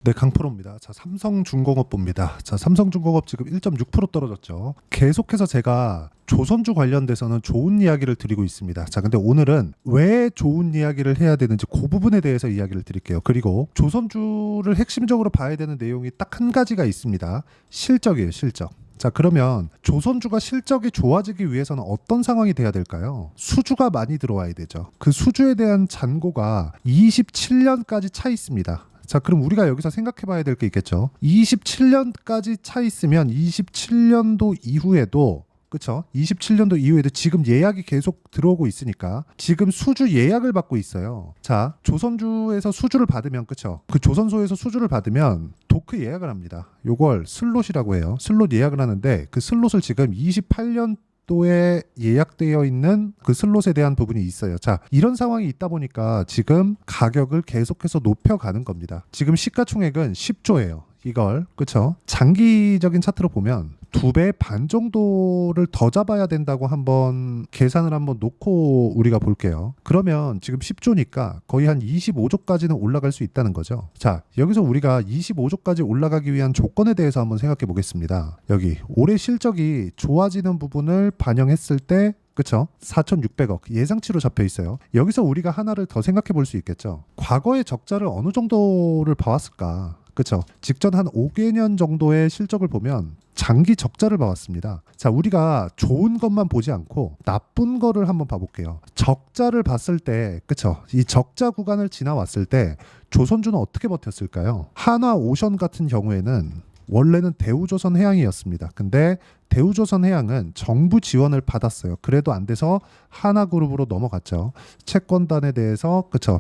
네, 강프로입니다. 자, 삼성중공업 봅니다. 자, 삼성중공업 지금 1.6% 떨어졌죠. 계속해서 제가 조선주 관련돼서는 좋은 이야기를 드리고 있습니다. 자, 근데 오늘은 왜 좋은 이야기를 해야 되는지 그 부분에 대해서 이야기를 드릴게요. 그리고 조선주를 핵심적으로 봐야 되는 내용이 딱 한 가지가 있습니다. 실적이에요, 실적. 자, 그러면 조선주가 실적이 좋아지기 위해서는 어떤 상황이 돼야 될까요? 수주가 많이 들어와야 되죠. 그 수주에 대한 잔고가 27년까지 차 있습니다. 자, 그럼 우리가 여기서 생각해 봐야 될 게 있겠죠. 27년까지 차 있으면 27년도 이후에도, 그쵸? 27년도 이후에도 지금 예약이 계속 들어오고 있으니까 지금 수주 예약을 받고 있어요. 자, 조선주에서 수주를 받으면, 그쵸? 그 조선소에서 수주를 받으면 도크 예약을 합니다. 요걸 슬롯이라고 해요. 슬롯 예약을 하는데 그 슬롯을 지금 28년 도에 예약되어 있는 그 슬롯에 대한 부분이 있어요. 자, 이런 상황이 있다 보니까 지금 가격을 계속해서 높여가는 겁니다. 지금 시가총액은 10조예요. 이걸, 그쵸? 장기적인 차트로 보면 2배 반 정도를 더 잡아야 된다고 한번 계산을 한번 놓고 우리가 볼게요. 그러면 지금 10조니까 거의 한 25조까지는 올라갈 수 있다는 거죠. 자, 여기서 우리가 25조까지 올라가기 위한 조건에 대해서 한번 생각해 보겠습니다. 여기 올해 실적이 좋아지는 부분을 반영했을 때, 그쵸? 4,600억 예상치로 잡혀 있어요. 여기서 우리가 하나를 더 생각해 볼 수 있겠죠. 과거의 적자를 어느 정도를 봐왔을까? 그쵸? 직전 한 5개년 정도의 실적을 보면 장기 적자를 봐왔습니다. 자, 우리가 좋은 것만 보지 않고 나쁜 거를 한번 봐볼게요. 적자를 봤을 때, 그쵸? 이 적자 구간을 지나왔을 때 조선주는 어떻게 버텼을까요? 한화오션 같은 경우에는 원래는 대우조선해양이었습니다. 근데 대우조선해양은 정부 지원을 받았어요. 그래도 안 돼서 하나그룹으로 넘어갔죠. 채권단에 대해서, 그쵸?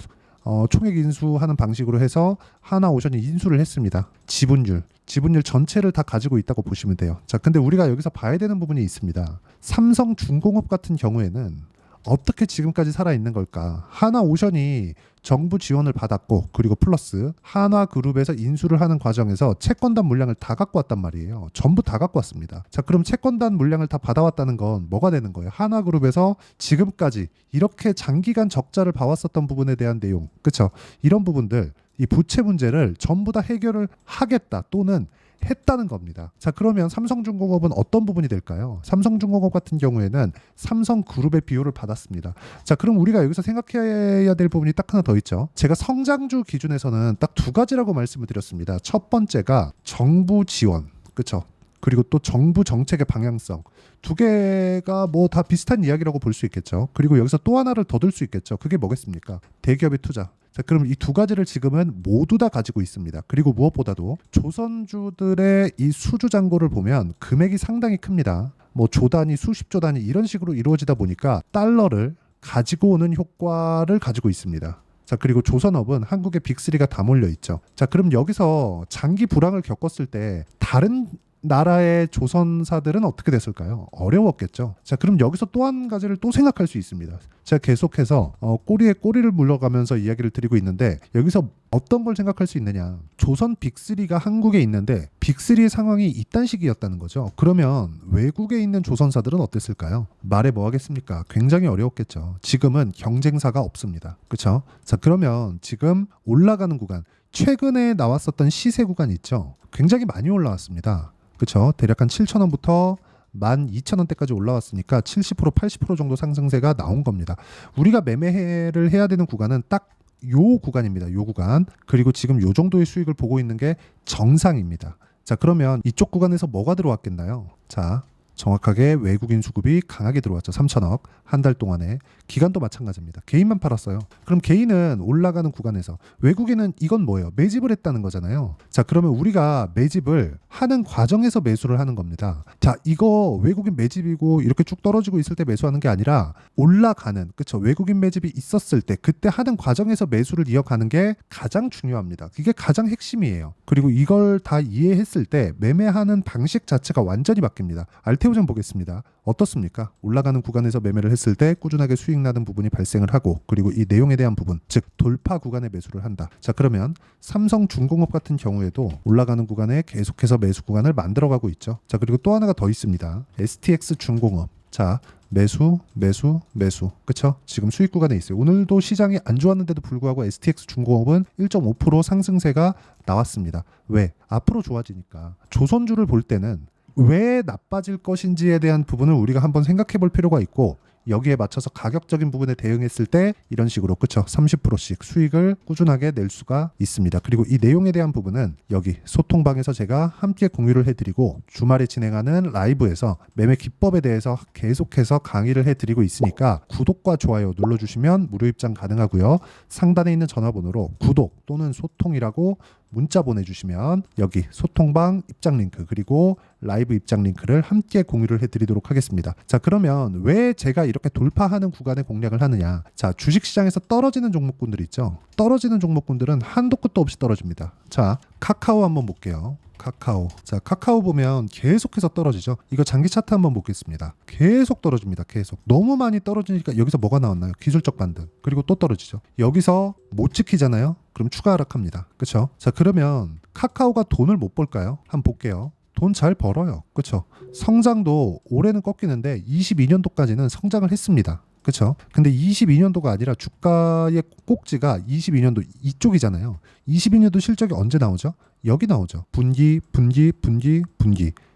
총액 인수하는 방식으로 해서 하나오션이 인수를 했습니다. 지분율 전체를 다 가지고 있다고 보시면 돼요. 자, 근데 우리가 여기서 봐야 되는 부분이 있습니다. 삼성중공업 같은 경우에는 어떻게 지금까지 살아있는 걸까? 하나오션이 정부 지원을 받았고, 그리고 플러스 한화그룹에서 인수를 하는 과정에서 채권단 물량을 다 갖고 왔단 말이에요. 전부 다 갖고 왔습니다. 자, 그럼 채권단 물량을 다 받아왔다는 건 뭐가 되는 거예요? 한화그룹에서 지금까지 이렇게 장기간 적자를 봐왔었던 부분에 대한 내용, 그쵸? 이런 부분들, 이 부채 문제를 전부 다 해결을 하겠다 또는 했다는 겁니다. 자, 그러면 삼성중공업은 어떤 부분이 될까요? 삼성중공업 같은 경우에는 삼성그룹의 비호를 받았습니다. 자, 그럼 우리가 여기서 생각해야 될 부분이 딱 하나 더 있죠. 제가 성장주 기준에서는 딱 2가지라고 말씀을 드렸습니다. 첫 번째가 정부 지원, 그렇죠? 그리고 또 정부 정책의 방향성. 2개가 뭐 다 비슷한 이야기라고 볼 수 있겠죠. 그리고 여기서 또 하나를 더 들 수 있겠죠. 그게 뭐겠습니까? 대기업의 투자. 자, 그럼 이 2가지를 지금은 모두 다 가지고 있습니다. 그리고 무엇보다도 조선주들의 이 수주 잔고를 보면 금액이 상당히 큽니다. 뭐 조 단위, 수십조 단위 이런 식으로 이루어지다 보니까 달러를 가지고 오는 효과를 가지고 있습니다. 자, 그리고 조선업은 한국의 빅3가 다 몰려 있죠. 자, 그럼 여기서 장기 불황을 겪었을 때 다른 나라의 조선사들은 어떻게 됐을까요? 어려웠겠죠. 자, 그럼 여기서 또 한 가지를 또 생각할 수 있습니다. 제가 계속해서 꼬리에 꼬리를 물러가면서 이야기를 드리고 있는데 여기서 어떤 걸 생각할 수 있느냐? 조선 빅3가 한국에 있는데 빅3의 상황이 이딴 식이었다는 거죠. 그러면 외국에 있는 조선사들은 어땠을까요? 말해 뭐 하겠습니까? 굉장히 어려웠겠죠. 지금은 경쟁사가 없습니다. 그렇죠? 자, 그러면 지금 올라가는 구간, 최근에 나왔었던 시세 구간 있죠? 굉장히 많이 올라왔습니다. 그렇죠? 대략 한 7,000원부터 12,000원대까지 올라왔으니까 70% 80% 정도 상승세가 나온 겁니다. 우리가 매매를 해야 되는 구간은 딱 요 구간입니다. 요 구간. 그리고 지금 요 정도의 수익을 보고 있는 게 정상입니다. 자, 그러면 이쪽 구간에서 뭐가 들어왔겠나요? 자, 정확하게 외국인 수급이 강하게 들어왔죠. 3천억 한 달 동안에. 기간도 마찬가지입니다. 개인만 팔았어요. 그럼 개인은 올라가는 구간에서, 외국인은 이건 뭐예요? 매집을 했다는 거잖아요. 자, 그러면 우리가 매집을 하는 과정에서 매수를 하는 겁니다. 자, 이거 외국인 매집이고 이렇게 쭉 떨어지고 있을 때 매수하는 게 아니라 올라가는, 그쵸? 외국인 매집이 있었을 때 그때 하는 과정에서 매수를 이어가는 게 가장 중요합니다. 이게 가장 핵심이에요. 그리고 이걸 다 이해했을 때 매매하는 방식 자체가 완전히 바뀝니다. 알테오전 보겠습니다. 어떻습니까? 올라가는 구간에서 매매를 했을 때 꾸준하게 수익 나는 부분이 발생을 하고, 그리고 이 내용에 대한 부분, 즉 돌파 구간에 매수를 한다. 자, 그러면 삼성중공업 같은 경우에도 올라가는 구간에 계속해서 매수 구간을 만들어가고 있죠. 자, 그리고 또 하나가 더 있습니다. STX 중공업. 자, 매수, 매수, 매수. 그쵸? 지금 수익 구간에 있어요. 오늘도 시장이 안 좋았는데도 불구하고 STX 중공업은 1.5% 상승세가 나왔습니다. 왜? 앞으로 좋아지니까. 조선주를 볼 때는 왜 나빠질 것인지에 대한 부분을 우리가 한번 생각해 볼 필요가 있고, 여기에 맞춰서 가격적인 부분에 대응했을 때 이런 식으로 그쵸 30%씩 수익을 꾸준하게 낼 수가 있습니다. 그리고 이 내용에 대한 부분은 여기 소통방에서 제가 함께 공유를 해드리고 주말에 진행하는 라이브에서 매매 기법에 대해서 계속해서 강의를 해드리고 있으니까 구독과 좋아요 눌러주시면 무료 입장 가능하고요. 상단에 있는 전화번호로 구독 또는 소통이라고 문자 보내주시면 여기 소통방 입장 링크 그리고 라이브 입장 링크를 함께 공유를 해드리도록 하겠습니다. 자, 그러면 왜 제가 이렇게 돌파하는 구간에 공략을 하느냐. 자, 주식시장에서 떨어지는 종목군들 있죠. 떨어지는 종목군들은 한도 끝도 없이 떨어집니다. 자, 카카오 한번 볼게요. 카카오. 자, 카카오 보면 계속해서 떨어지죠. 이거 장기 차트 한번 보겠습니다. 계속 떨어집니다. 계속. 너무 많이 떨어지니까 여기서 뭐가 나왔나요? 기술적 반등. 그리고 또 떨어지죠. 여기서 못 지키잖아요. 그럼 추가 하락합니다. 그렇죠? 자, 그러면 카카오가 돈을 못 벌까요? 한번 볼게요. 돈 잘 벌어요. 그렇죠? 성장도 올해는 꺾이는데 22년도까지는 성장을 했습니다. 그렇죠? 근데 22년도가 아니라 주가의 꼭지가 22년도 이쪽이잖아요. 22년도 실적이 언제 나오죠? 여기 나오죠. 분기.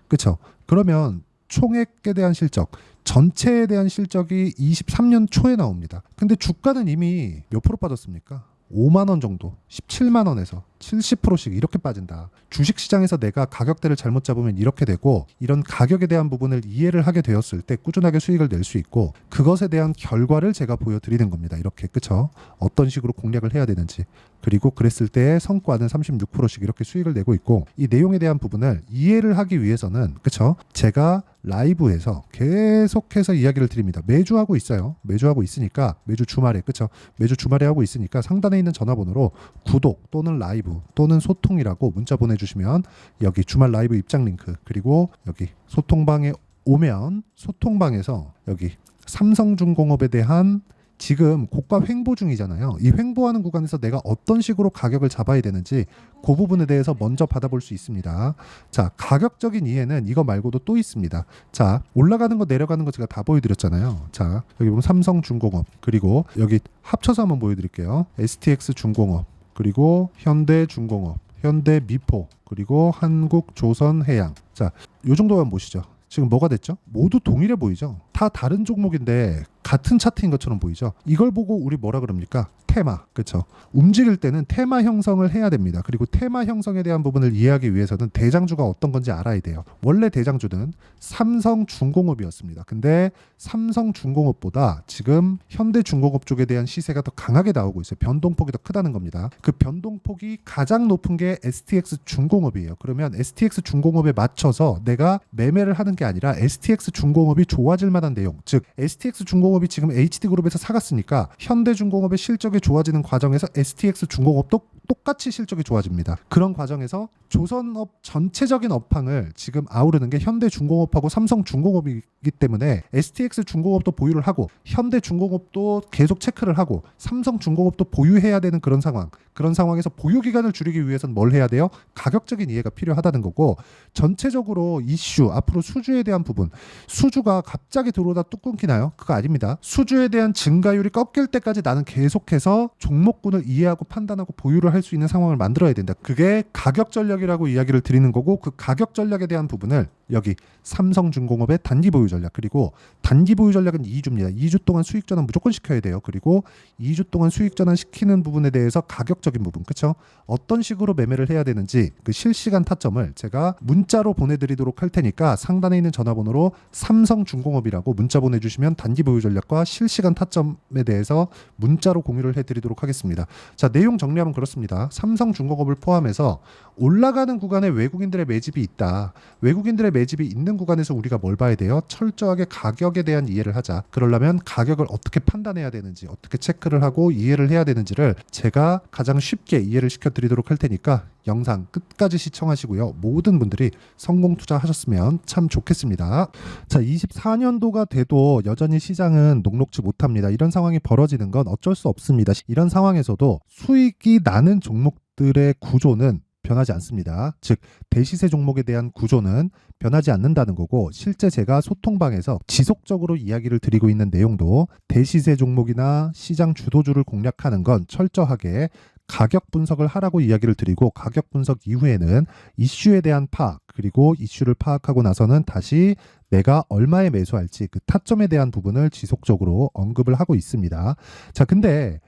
그렇죠? 그러면 총액에 대한 실적, 전체에 대한 실적이 23년 초에 나옵니다. 근데 주가는 이미 몇 프로 빠졌습니까? 5만 원 정도, 17만 원에서 70%씩 이렇게 빠진다. 주식시장에서 내가 가격대를 잘못 잡으면 이렇게 되고, 이런 가격에 대한 부분을 이해를 하게 되었을 때 꾸준하게 수익을 낼 수 있고, 그것에 대한 결과를 제가 보여드리는 겁니다. 이렇게. 그쵸? 어떤 식으로 공략을 해야 되는지. 그리고 그랬을 때의 성과는 36%씩 이렇게 수익을 내고 있고, 이 내용에 대한 부분을 이해를 하기 위해서는 그쵸? 제가 라이브에서 계속해서 이야기를 드립니다. 매주 하고 있어요. 매주 하고 있으니까 매주 주말에 그쵸? 매주 주말에 하고 있으니까 상단에 있는 전화번호로 구독 또는 라이브 또는 소통이라고 문자 보내주시면 여기 주말 라이브 입장 링크 그리고 여기 소통방에 오면 소통방에서 여기 삼성중공업에 대한 지금 고가 횡보 중이잖아요. 이 횡보하는 구간에서 내가 어떤 식으로 가격을 잡아야 되는지 그 부분에 대해서 먼저 받아볼 수 있습니다. 자, 가격적인 이해는 이거 말고도 또 있습니다. 자, 올라가는 거 내려가는 거 제가 다 보여드렸잖아요. 자, 여기 보면 삼성중공업 그리고 여기 합쳐서 한번 보여드릴게요. STX중공업 그리고 현대중공업, 현대미포 그리고 한국조선해양. 자, 요 정도만 보시죠. 지금 뭐가 됐죠? 모두 동일해 보이죠? 다 다른 종목인데 같은 차트인 것처럼 보이죠? 이걸 보고 우리 뭐라 그럽니까? 테마. 그렇죠? 움직일 때는 테마 형성을 해야 됩니다. 그리고 테마 형성에 대한 부분을 이해하기 위해서는 대장주가 어떤 건지 알아야 돼요. 원래 대장주는 삼성중공업이었습니다. 근데 삼성중공업보다 지금 현대중공업 쪽에 대한 시세가 더 강하게 나오고 있어요. 변동폭이 더 크다는 겁니다. 그 변동폭이 가장 높은 게 STX중공업이에요. 그러면 STX중공업에 맞춰서 내가 매매를 하는 게 아니라 STX중공업이 좋아질 만한 내용, 즉 STX중공업이 지금 HD그룹에서 사갔으니까 현대중공업의 실적이 좋아지는 과정에서 STX중공업도 똑같이 실적이 좋아집니다. 그런 과정에서 조선업 전체적인 업황을 지금 아우르는 게 현대중공업하고 삼성중공업이기 때문에 STX중공업도 보유를 하고 현대중공업도 계속 체크를 하고 삼성중공업도 보유해야 되는 그런 상황. 그런 상황에서 보유 기간을 줄이기 위해서는 뭘 해야 돼요? 가격적인 이해가 필요하다는 거고, 전체적으로 이슈, 앞으로 수주에 대한 부분, 수주가 갑자기 들어오다 뚝 끊기나요? 그거 아닙니다. 수주에 대한 증가율이 꺾일 때까지 나는 계속해서 종목군을 이해하고 판단하고 보유를 할 수 있는 상황을 만들어야 된다. 그게 가격 전략이라고 이야기를 드리는 거고, 그 가격 전략에 대한 부분을 여기 삼성중공업의 단기 보유 전략, 그리고 단기 보유 전략은 2주입니다. 2주 동안 수익 전환 무조건 시켜야 돼요. 그리고 2주 동안 수익 전환 시키는 부분에 대해서 가격적인 부분, 그렇죠? 어떤 식으로 매매를 해야 되는지 그 실시간 타점을 제가 문자로 보내드리도록 할 테니까 상단에 있는 전화번호로 삼성중공업이라고 문자 보내주시면 단기 보유 전략과 실시간 타점에 대해서 문자로 공유를 해드리도록 하겠습니다. 자, 내용 정리하면 그렇습니다. 삼성중공업을 포함해서 올라가는 구간에 외국인들의 매집이 있다. 외국인들의 매집이 있는 구간에서 우리가 뭘 봐야 돼요? 철저하게 가격에 대한 이해를 하자. 그러려면 가격을 어떻게 판단해야 되는지, 어떻게 체크를 하고 이해를 해야 되는지를 제가 가장 쉽게 이해를 시켜드리도록 할 테니까 영상 끝까지 시청하시고요. 모든 분들이 성공 투자하셨으면 참 좋겠습니다. 자, 24년도가 돼도 여전히 시장은 녹록지 못합니다. 이런 상황이 벌어지는 건 어쩔 수 없습니다. 이런 상황에서도 수익이 나는 종목들의 구조는 변하지 않습니다. 즉 대시세 종목에 대한 구조는 변하지 않는다는 거고, 실제 제가 소통방에서 지속적으로 이야기를 드리고 있는 내용도 대시세 종목이나 시장 주도주를 공략하는 건 철저하게 가격 분석을 하라고 이야기를 드리고, 가격 분석 이후에는 이슈에 대한 파악, 그리고 이슈를 파악하고 나서는 다시 내가 얼마에 매수할지 그 타점에 대한 부분을 지속적으로 언급을 하고 있습니다. 자, 근데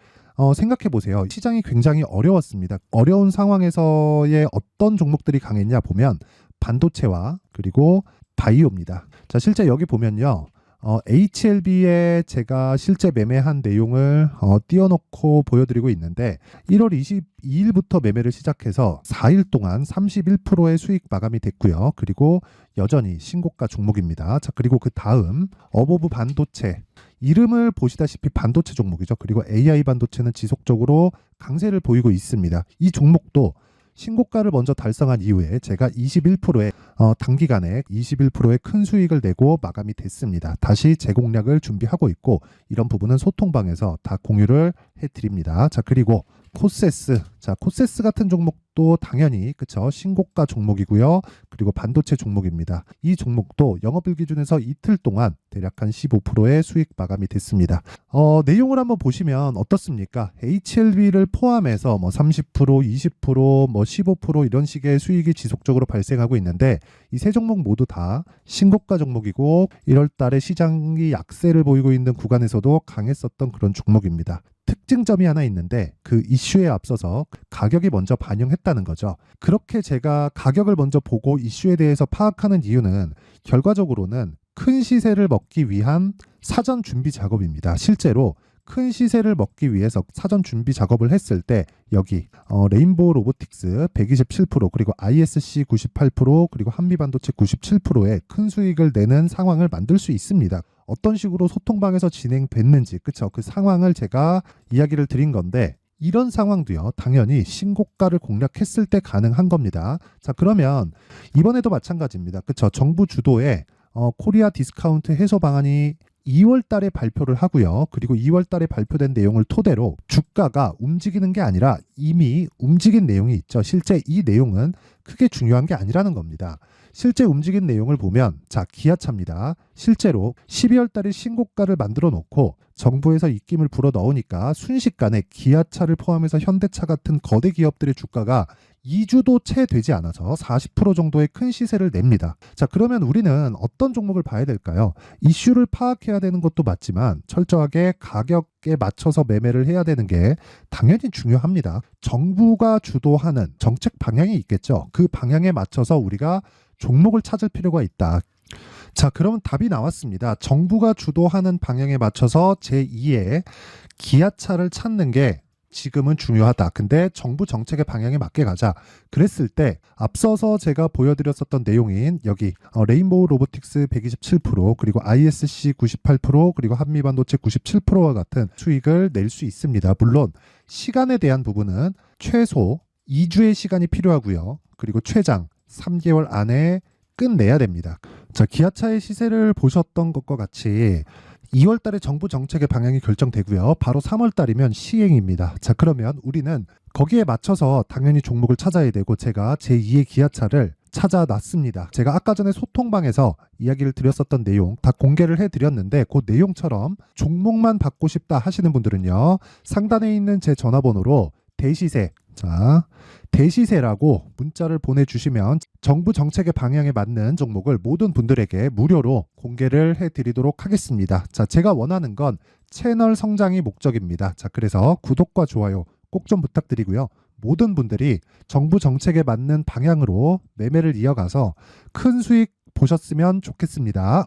생각해 보세요. 시장이 굉장히 어려웠습니다. 어려운 상황에서의 어떤 종목들이 강했냐 보면 반도체와 그리고 바이오입니다. 자, 실제 여기 보면요. HLB에 제가 실제 매매한 내용을 띄워놓고 보여드리고 있는데, 1월 22일부터 매매를 시작해서 4일 동안 31%의 수익 마감이 됐고요. 그리고 여전히 신고가 종목입니다. 자, 그리고 그 다음 어보브 반도체, 이름을 보시다시피 반도체 종목이죠. 그리고 AI 반도체는 지속적으로 강세를 보이고 있습니다. 이 종목도 신고가를 먼저 달성한 이후에 제가 21%의 단기간에 21%의 큰 수익을 내고 마감이 됐습니다. 다시 재공략을 준비하고 있고, 이런 부분은 소통방에서 다 공유를 해드립니다. 자, 그리고 코세스. 자, 코세스 같은 종목도 당연히 그쵸, 신고가 종목이고요. 그리고 반도체 종목입니다. 이 종목도 영업일 기준에서 이틀 동안 대략 한 15%의 수익 마감이 됐습니다. 내용을 한번 보시면 어떻습니까? HLB를 포함해서 뭐 30%, 20%, 뭐 15% 이런 식의 수익이 지속적으로 발생하고 있는데, 이 세 종목 모두 다 신고가 종목이고 1월 달에 시장이 약세를 보이고 있는 구간에서도 강했었던 그런 종목입니다. 특징점이 하나 있는데, 그 이슈에 앞서서 가격이 먼저 반영했다는 거죠. 그렇게 제가 가격을 먼저 보고 이슈에 대해서 파악하는 이유는 결과적으로는 큰 시세를 먹기 위한 사전 준비 작업입니다. 실제로 큰 시세를 먹기 위해서 사전 준비 작업을 했을 때 여기 레인보우 로보틱스 127%, 그리고 ISC 98%, 그리고 한미반도체 97%의 큰 수익을 내는 상황을 만들 수 있습니다. 어떤 식으로 소통방에서 진행됐는지, 그쵸? 그 상황을 제가 이야기를 드린 건데, 이런 상황도요, 당연히 신고가를 공략했을 때 가능한 겁니다. 자, 그러면 이번에도 마찬가지입니다. 그쵸? 정부 주도의 코리아 디스카운트 해소 방안이 2월 달에 발표를 하고요. 그리고 2월 달에 발표된 내용을 토대로 주가가 움직이는 게 아니라 이미 움직인 내용이 있죠. 실제 이 내용은 크게 중요한 게 아니라는 겁니다. 실제 움직인 내용을 보면, 자, 기아차입니다. 실제로 12월 달에 신고가를 만들어 놓고 정부에서 입김을 불어 넣으니까 순식간에 기아차를 포함해서 현대차 같은 거대 기업들의 주가가 2주도 채 되지 않아서 40% 정도의 큰 시세를 냅니다. 자, 그러면 우리는 어떤 종목을 봐야 될까요? 이슈를 파악해야 되는 것도 맞지만 철저하게 가격에 맞춰서 매매를 해야 되는 게 당연히 중요합니다. 정부가 주도하는 정책 방향이 있겠죠. 그 방향에 맞춰서 우리가 종목을 찾을 필요가 있다. 자, 그러면 답이 나왔습니다. 정부가 주도하는 방향에 맞춰서 제2의 기아차를 찾는 게 지금은 중요하다. 근데 정부 정책의 방향에 맞게 가자. 그랬을 때 앞서서 제가 보여드렸었던 내용인 여기 레인보우 로보틱스 127%, 그리고 ISC 98%, 그리고 한미반도체 97%와 같은 수익을 낼 수 있습니다. 물론 시간에 대한 부분은 최소 2주의 시간이 필요하고요. 그리고 최장 3개월 안에 끝내야 됩니다. 자, 기아차의 시세를 보셨던 것과 같이 2월 달에 정부 정책의 방향이 결정되고요. 바로 3월 달이면 시행입니다. 자, 그러면 우리는 거기에 맞춰서 당연히 종목을 찾아야 되고, 제가 제2의 기아차를 찾아놨습니다. 제가 아까 전에 소통방에서 이야기를 드렸었던 내용 다 공개를 해드렸는데, 그 내용처럼 종목만 받고 싶다 하시는 분들은요, 상단에 있는 제 전화번호로 대시세, 자, 대시세라고 문자를 보내주시면 정부 정책의 방향에 맞는 종목을 모든 분들에게 무료로 공개를 해드리도록 하겠습니다. 자, 제가 원하는 건 채널 성장이 목적입니다. 자, 그래서 구독과 좋아요 꼭 좀 부탁드리고요. 모든 분들이 정부 정책에 맞는 방향으로 매매를 이어가서 큰 수익 보셨으면 좋겠습니다.